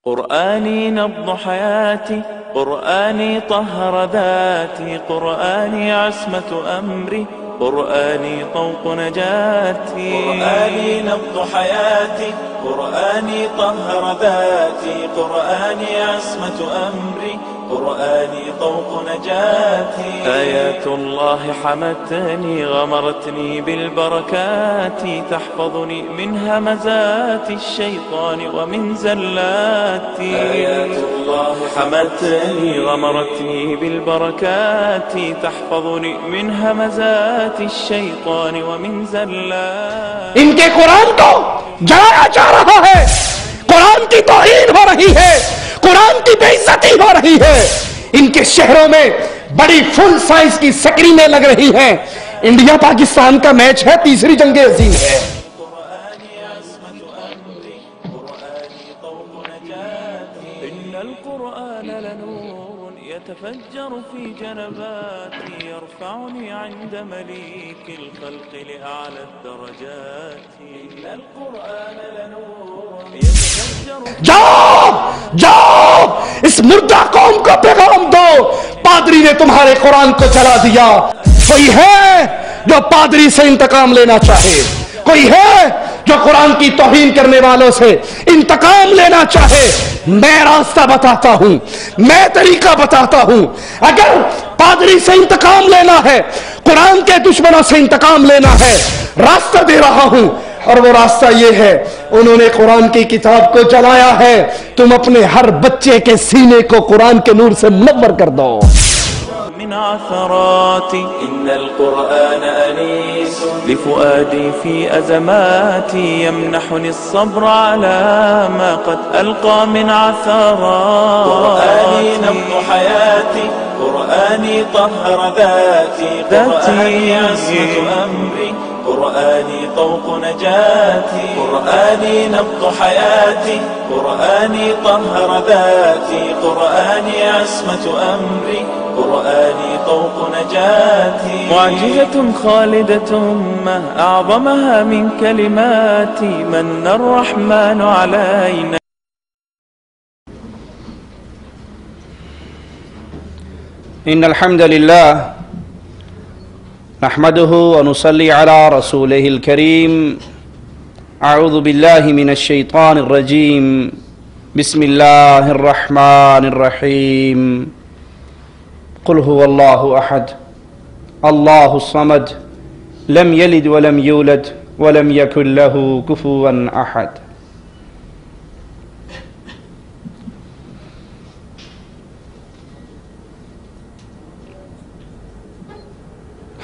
قرآني نبض حياتي، قرآني طهر ذاتي، قرآني عصمة أمري، قرآني طوق نجاتي. قرآني نبض حياتي، قرآني طهر ذاتي، قرآني عصمة أمري، قرآني طوق نجاتي. آيات الله حمتني، غمرتني بالبركات، تحفظني من همزات الشيطان ومن زلاتي. آيات الله حمتني، غمرتني بالبركات، تحفظني من همزات الشيطان ومن زلاتي. ان کے قرآن کو جلایا جا رہا ہے، قرآن کی توہین ہو رہی ہے، قرآن کی بے عزتی ہو رہی ہے. ان کے شہروں میں بڑی فل سائز کی سکرینیں لگ رہی ہیں. انڈیا پاکستان کا میچ ہے، تیسری جنگ عظیم ہے. يتفجر في جنباتي، يرفعني عند مليك الخلق لأعلى الدرجات. إن القرآن لنور يتفجر. جاؤ اس مردہ قوم کو پیغام دو، پادری نے تمہارے قرآن کو جلا دیا. کوئی ہے جو پادری سے انتقام لینا چاہے؟ کوئی ہے جو قرآن کی توہین کرنے والوں سے انتقام لینا چاہے؟ میں راستہ بتاتا ہوں، میں طریقہ بتاتا ہوں. اگر پادری سے انتقام لینا ہے، قرآن کے دشمنوں سے انتقام لینا ہے، راستہ دے رہا ہوں. اور وہ راستہ یہ ہے، انہوں نے قرآن کی کتاب کو جلایا ہے، تم اپنے ہر بچے کے سینے کو قرآن کے نور سے منور کر دو. من عثراتي إن القرآن أنيس لفؤادي في أزماتي، يمنحني الصبر على ما قد ألقى من عثرات. قرآني نبض حياتي، قرآني طهر ذاتي، قرآني عصمة أمري، قرآني طوق نجاتي. قرآني نبض حياتي، قرآني طهر ذاتي، قرآني عصمة أمري، قرآني طوق نجاتي. معجزة خالدة ما أعظمها من كلماتي، من الرحمن علينا. إن الحمد لله نحمده ونصلي على رسوله الكريم. أعوذ بالله من الشيطان الرجيم. بسم الله الرحمن الرحيم. قل هو الله أحد الله الصمد لم يلد ولم يولد ولم يكن له كفوا أحد.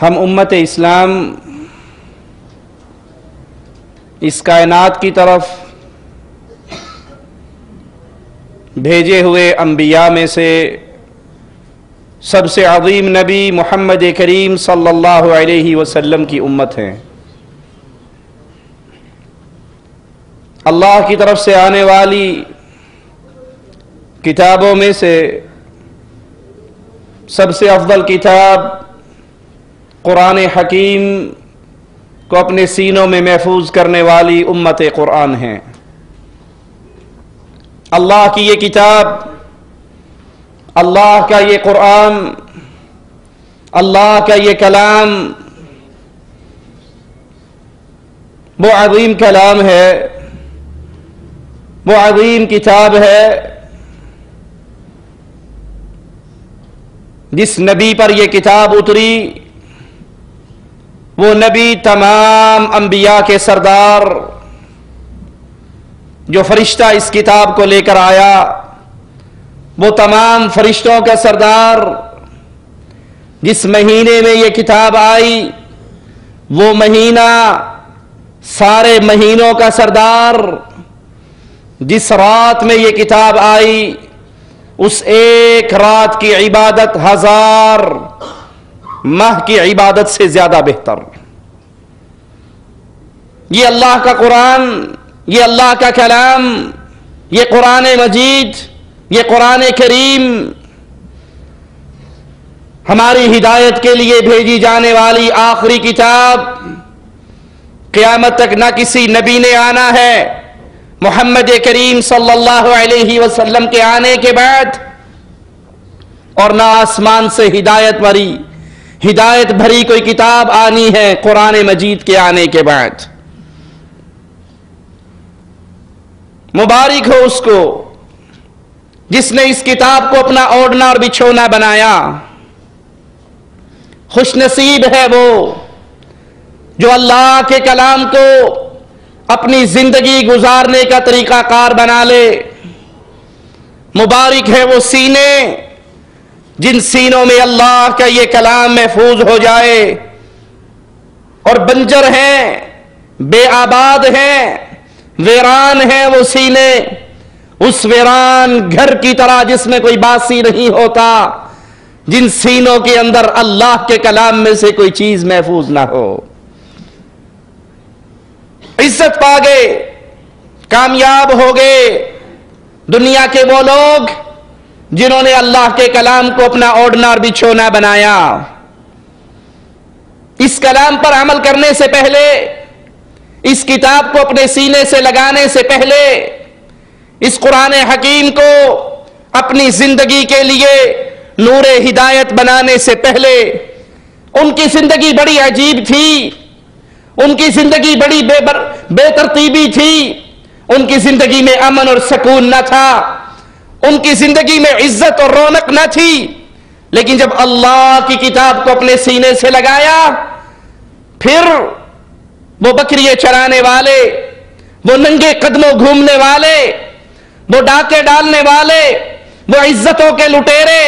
ہم امت اسلام اس کائنات کی طرف بھیجے ہوئے انبیاء میں سے سب سے عظیم نبی محمد کریم صلی اللہ علیہ وسلم کی امت ہیں. اللہ کی طرف سے آنے والی کتابوں میں سے سب سے افضل کتاب قرآن حکیم کو اپنے سینوں میں محفوظ کرنے والی امت قرآن ہیں. اللہ کی یہ کتاب، اللہ کا یہ قرآن، اللہ کا یہ کلام وہ عظیم کلام ہے، وہ عظیم کتاب ہے جس نبی پر یہ کتاب اتری وہ نبی تمام انبیاء کے سردار، جو فرشتہ اس کتاب کو لے کر آیا وہ تمام فرشتوں کا سردار. جس مہینے میں یہ کتاب آئی وہ مہینہ سارے مہینوں کا سردار. جس رات میں یہ کتاب آئی اس ایک رات کی عبادت 1000 ماہ کی عبادت سے زیادہ بہتر. یہ اللہ کا قرآن، یہ اللہ کا کلام، یہ قرآن مجید، یہ قرآن کریم ہماری ہدایت کے لیے بھیجی جانے والی آخری کتاب. قیامت تک نہ کسی نبی نے آنا ہے، محمد کریم صلی اللہ علیہ وسلم کے آنے کے بعد، اور نہ آسمان سے ہدایت بھری کوئی کتاب آنی ہے قرآن مجید کے آنے کے بعد۔ مبارک ہو اس کو جس نے اس کتاب کو اپنا اوڑھنا اور بچھونا بنایا۔ خوش نصیب ہے وہ جو اللہ کے کلام کو اپنی زندگی گزارنے کا طریقہ کار بنا لے۔ مبارک ہے وہ سینے جن سینوں میں اللہ کا یہ کلام محفوظ ہو جائے، اور بنجر ہیں، بے آباد ہیں، ویران ہیں وہ سینے، اس ویران گھر کی طرح جس میں کوئی باسی نہیں ہوتا، جن سینوں کے اندر اللہ کے کلام میں سے کوئی چیز محفوظ نہ ہو۔ عزت پا گئے، کامیاب ہو گئے دنیا کے وہ لوگ جنہوں نے اللہ کے کلام کو اپنا اوڑھنا اور بچھونا بنایا۔ اس کلام پر عمل کرنے سے پہلے، اس کتاب کو اپنے سینے سے لگانے سے پہلے، اس قرآن حکیم کو اپنی زندگی کے لیے نور ہدایت بنانے سے پہلے، ان کی زندگی بڑی عجیب تھی، ان کی زندگی بڑی بے ترتیبی تھی، ان کی زندگی میں امن اور سکون نہ تھا، ان کی زندگی میں عزت اور رونق نہ تھی۔ لیکن جب اللہ کی کتاب کو اپنے سینے سے لگایا، پھر وہ بکریے چرانے والے، وہ ننگے قدموں گھومنے والے، وہ ڈاکے ڈالنے والے، وہ عزتوں کے لٹیرے،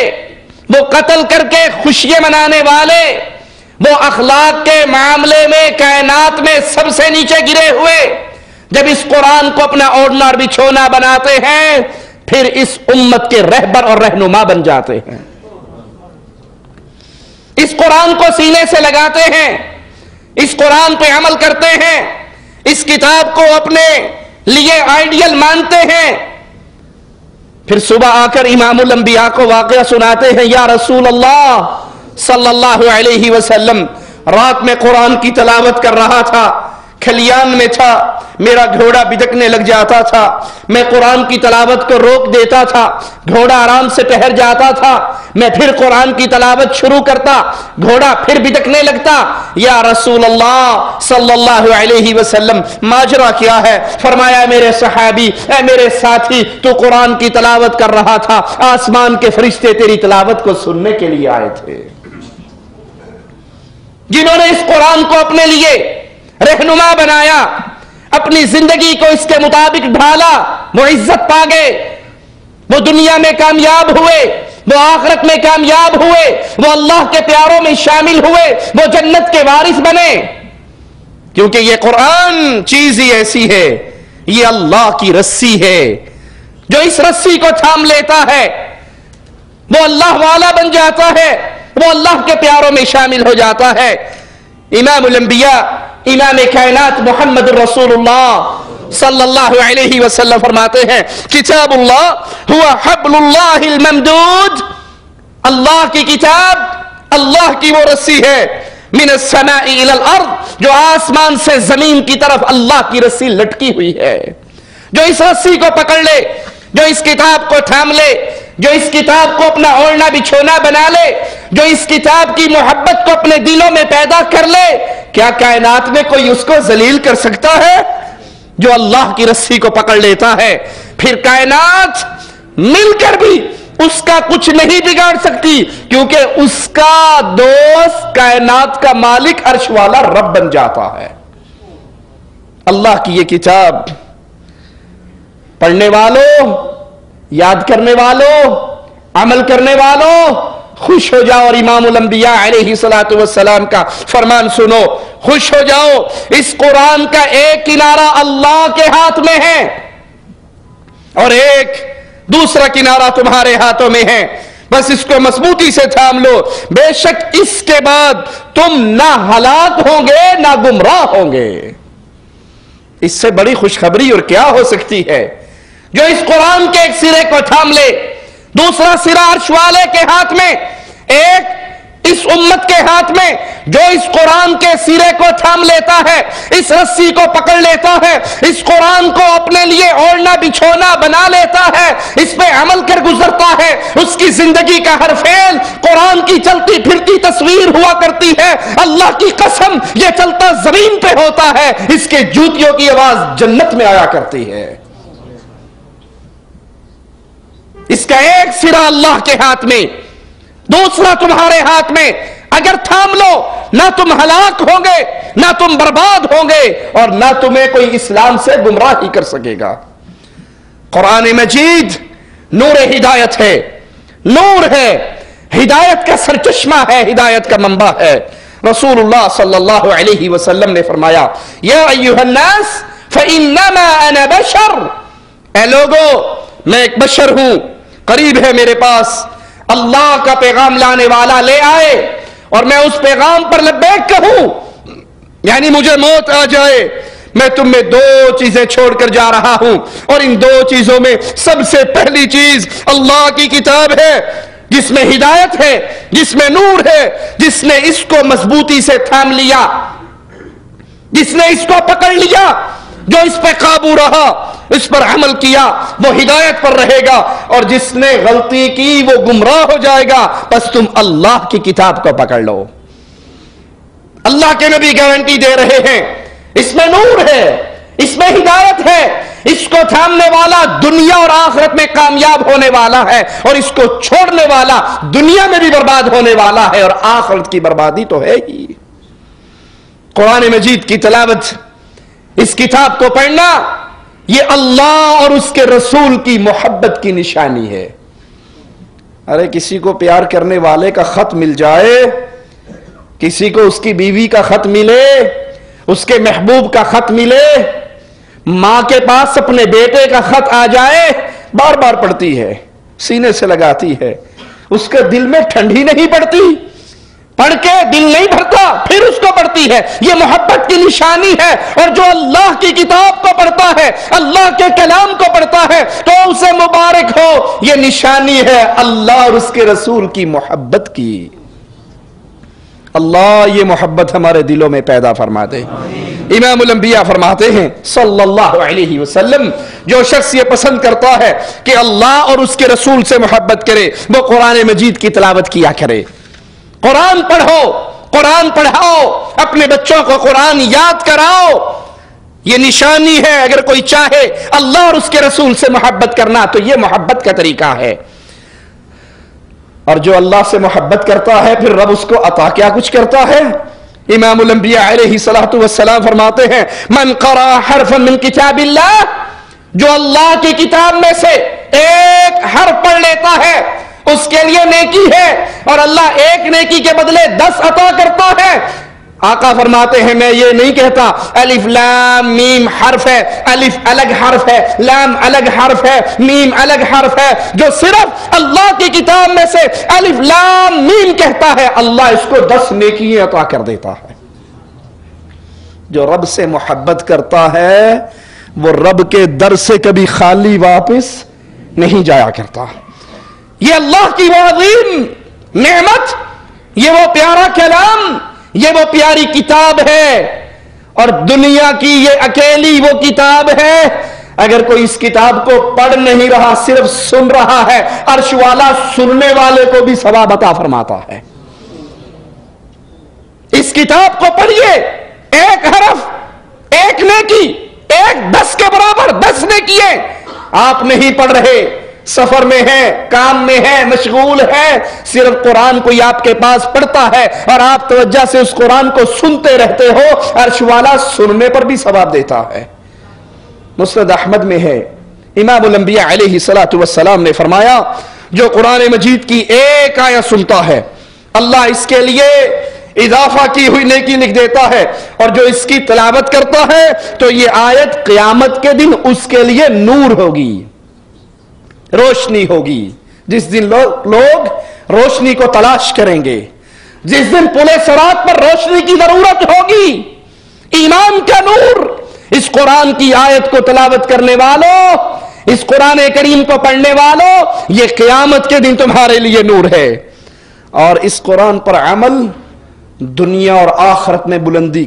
وہ قتل کر کے خوشیاں منانے والے، وہ اخلاق کے معاملے میں کائنات میں سب سے نیچے گرے ہوئے، جب اس قرآن کو اپنا اوڑھنا اور بچھونا بناتے ہیں، پھر اس امت کے رہبر اور رہنما بن جاتے ہیں۔ اس قرآن کو سینے سے لگاتے ہیں، اس قرآن پہ عمل کرتے ہیں، اس کتاب کو اپنے لیے آئیڈیل مانتے ہیں، پھر صبح آ کر امام الانبیاء کو واقعہ سناتے ہیں، یا رسول اللہ صلی اللہ علیہ وسلم، رات میں قرآن کی تلاوت کر رہا تھا، کھلیان میں تھا، میرا گھوڑا بھٹکنے لگ جاتا تھا، میں قرآن کی تلاوت کو روک دیتا تھا، گھوڑا آرام سے ٹھہر جاتا تھا، میں پھر قرآن کی تلاوت شروع کرتا، گھوڑا پھر بھٹکنے لگتا، یا رسول اللہ صلی اللہ علیہ وسلم ماجرا کیا ہے؟ فرمایا، میرے صحابی، اے میرے ساتھی، تو قرآن کی تلاوت کر رہا تھا، آسمان کے فرشتے تیری تلاوت کو سننے کے لیے آئے تھے۔ جنہوں نے اس قرآن کو اپنے لیے رہنما بنایا، اپنی زندگی کو اس کے مطابق ڈھالا، وہ عزت پا گئے، وہ دنیا میں کامیاب ہوئے، وہ آخرت میں کامیاب ہوئے، وہ اللہ کے پیاروں میں شامل ہوئے، وہ جنت کے وارث بنے۔ کیونکہ یہ قرآن چیز ہی ایسی ہے، یہ اللہ کی رسی ہے، جو اس رسی کو تھام لیتا ہے وہ اللہ والا بن جاتا ہے، وہ اللہ کے پیاروں میں شامل ہو جاتا ہے۔ امام الانبیاء، امام کائنات محمد رسول اللہ صلی اللہ علیہ وسلم فرماتے ہیں، کتاب اللہ ہوا حبل اللہ الممدود، اللہ کی کتاب اللہ کی وہ رسی ہے، من السماء الى الارض، جو آسمان سے زمین کی طرف اللہ کی رسی لٹکی ہوئی ہے۔ جو اس رسی کو پکڑ لے، جو اس کتاب کو تھام لے، جو اس کتاب کو اپنا اوڑھنا بچھونا بنا لے، جو اس کتاب کی محبت کو اپنے دلوں میں پیدا کر لے، کیا کائنات میں کوئی اس کو ذلیل کر سکتا ہے؟ جو اللہ کی رسی کو پکڑ لیتا ہے، پھر کائنات مل کر بھی اس کا کچھ نہیں بگاڑ سکتی، کیونکہ اس کا دوست کائنات کا مالک عرش والا رب بن جاتا ہے۔ اللہ کی یہ کتاب پڑھنے والوں، یاد کرنے والوں، عمل کرنے والوں، خوش ہو جاؤ، اور امام الانبیاء علیہ الصلوۃ والسلام کا فرمان سنو، خوش ہو جاؤ، اس قرآن کا ایک کنارہ اللہ کے ہاتھ میں ہے اور ایک دوسرا کنارہ تمہارے ہاتھوں میں ہے، بس اس کو مضبوطی سے تھام لو، بے شک اس کے بعد تم نہ ہلاک ہوں گے نہ گمراہ ہوں گے۔ اس سے بڑی خوشخبری اور کیا ہو سکتی ہے؟ جو اس قرآن کے ایک سرے کو تھام لے، دوسرا سرا عرش والے کے ہاتھ میں، ایک اس امت کے ہاتھ میں جو اس قرآن کے سرے کو تھام لیتا ہے، اس رسی کو پکڑ لیتا ہے، اس قرآن کو اپنے لیے اوڑھنا بچھونا بنا لیتا ہے، اس پہ عمل کر گزرتا ہے، اس کی زندگی کا ہر فعل قرآن کی چلتی پھرتی تصویر ہوا کرتی ہے۔ اللہ کی قسم یہ چلتا زمین پہ ہوتا ہے، اس کے جوتیوں کی آواز جنت میں آیا کرتی ہے۔ اس کا ایک سرا اللہ کے ہاتھ میں، دوسرا تمہارے ہاتھ میں، اگر تھام لو نہ تم ہلاک ہوں گے، نہ تم برباد ہوں گے، اور نہ تمہیں کوئی اسلام سے گمراہی کر سکے گا۔ قرآن مجید نور ہدایت ہے، نور ہے، ہدایت کا سرچشمہ ہے، ہدایت کا منبع ہے۔ رسول اللہ صلی اللہ علیہ وسلم نے فرمایا، یا ایھا الناس فانما انا بشر، اے لوگو میں ایک بشر ہوں، قریب ہے میرے پاس اللہ کا پیغام لانے والا لے آئے اور میں اس پیغام پر لبیک کہوں، یعنی مجھے موت آ جائے، میں تم میں دو چیزیں چھوڑ کر جا رہا ہوں، اور ان دو چیزوں میں سب سے پہلی چیز اللہ کی کتاب ہے، جس میں ہدایت ہے، جس میں نور ہے، جس نے اس کو مضبوطی سے تھام لیا، جس نے اس کو پکڑ لیا، جو اس پہ قابو رہا، اس پر عمل کیا، وہ ہدایت پر رہے گا، اور جس نے غلطی کی وہ گمراہ ہو جائے گا۔ بس تم اللہ کی کتاب کو پکڑ لو۔ اللہ کے نبی گارنٹی دے رہے ہیں، اس میں نور ہے، اس میں ہدایت ہے، اس کو تھامنے والا دنیا اور آخرت میں کامیاب ہونے والا ہے، اور اس کو چھوڑنے والا دنیا میں بھی برباد ہونے والا ہے، اور آخرت کی بربادی تو ہے ہی۔ قرآن مجید کی تلاوت، اس کتاب کو پڑھنا، یہ اللہ اور اس کے رسول کی محبت کی نشانی ہے۔ ارے کسی کو پیار کرنے والے کا خط مل جائے، کسی کو اس کی بیوی کا خط ملے، اس کے محبوب کا خط ملے، ماں کے پاس اپنے بیٹے کا خط آ جائے، بار بار پڑھتی ہے، سینے سے لگاتی ہے، اس کے دل میں ٹھنڈی نہیں پڑتی، پڑھ کے دل نہیں بھرتا، پھر اس کو پڑھتی ہے۔ یہ محبت کی نشانی ہے، اور جو اللہ کی کتاب کو پڑھتا ہے، اللہ کے کلام کو پڑھتا ہے، تو اسے مبارک ہو۔ یہ نشانی ہے اللہ اور اس کے رسول کی محبت کی۔ اللہ یہ محبت ہمارے دلوں میں پیدا فرما دے۔ امام الانبیاء فرماتے ہیں صلی اللہ علیہ وسلم، جو شخص یہ پسند کرتا ہے کہ اللہ اور اس کے رسول سے محبت کرے، وہ قرآن مجید کی تلاوت کیا کرے، قرآن پڑھو، قرآن پڑھاؤ، اپنے بچوں کو قرآن یاد کراؤ۔ یہ نشانی ہے، اگر کوئی چاہے اللہ اور اس کے رسول سے محبت کرنا تو یہ محبت کا طریقہ ہے۔ اور جو اللہ سے محبت کرتا ہے پھر رب اس کو عطا کیا کچھ کرتا ہے۔ امام الانبیاء علیہ الصلوۃ والسلام فرماتے ہیں، من قرأ حرفا من کتاب اللہ، جو اللہ کی کتاب میں سے ایک حرف پڑھ لیتا ہے اس کے لیے نیکی ہے، اور اللہ ایک نیکی کے بدلے 10 عطا کرتا ہے۔ آقا فرماتے ہیں میں یہ نہیں کہتا الف لام میم حرف ہے، الف الگ حرف ہے، لام الگ حرف ہے، میم الگ حرف ہے، جو صرف اللہ کی کتاب میں سے الف لام میم کہتا ہے اللہ اس کو 10 نیکیاں عطا کر دیتا ہے۔ جو رب سے محبت کرتا ہے وہ رب کے در سے کبھی خالی واپس نہیں جایا کرتا۔ یہ اللہ کی وہ عظیم نعمت، یہ وہ پیارا کلام، یہ وہ پیاری کتاب ہے، اور دنیا کی یہ اکیلی وہ کتاب ہے، اگر کوئی اس کتاب کو پڑھ نہیں رہا صرف سن رہا ہے، عرش والا سننے والے کو بھی ثواب عطا فرماتا ہے۔ اس کتاب کو پڑھیے، ایک حرف ایک نیکی، ایک 10 کے برابر 10 نیکیاں۔ آپ نہیں پڑھ رہے، سفر میں ہے، کام میں ہے، مشغول ہے، صرف قرآن کوئی آپ کے پاس پڑھتا ہے اور آپ توجہ سے اس قرآن کو سنتے رہتے ہو، عرش والا سننے پر بھی ثواب دیتا ہے۔ مسند احمد میں ہے، امام الانبیاء علیہ الصلوۃ والسلام نے فرمایا، جو قرآن مجید کی ایک آیت سنتا ہے اللہ اس کے لیے اضافہ کی ہوئی نیکی لکھ دیتا ہے، اور جو اس کی تلاوت کرتا ہے تو یہ آیت قیامت کے دن اس کے لیے نور ہوگی، روشنی ہوگی۔ جس دن لوگ روشنی کو تلاش کریں گے، جس دن پلے صراط پر روشنی کی ضرورت ہوگی، ایمان کا نور اس قرآن کی آیت کو تلاوت کرنے والوں، اس قرآن کریم کو پڑھنے والوں، یہ قیامت کے دن تمہارے لیے نور ہے۔ اور اس قرآن پر عمل دنیا اور آخرت میں بلندی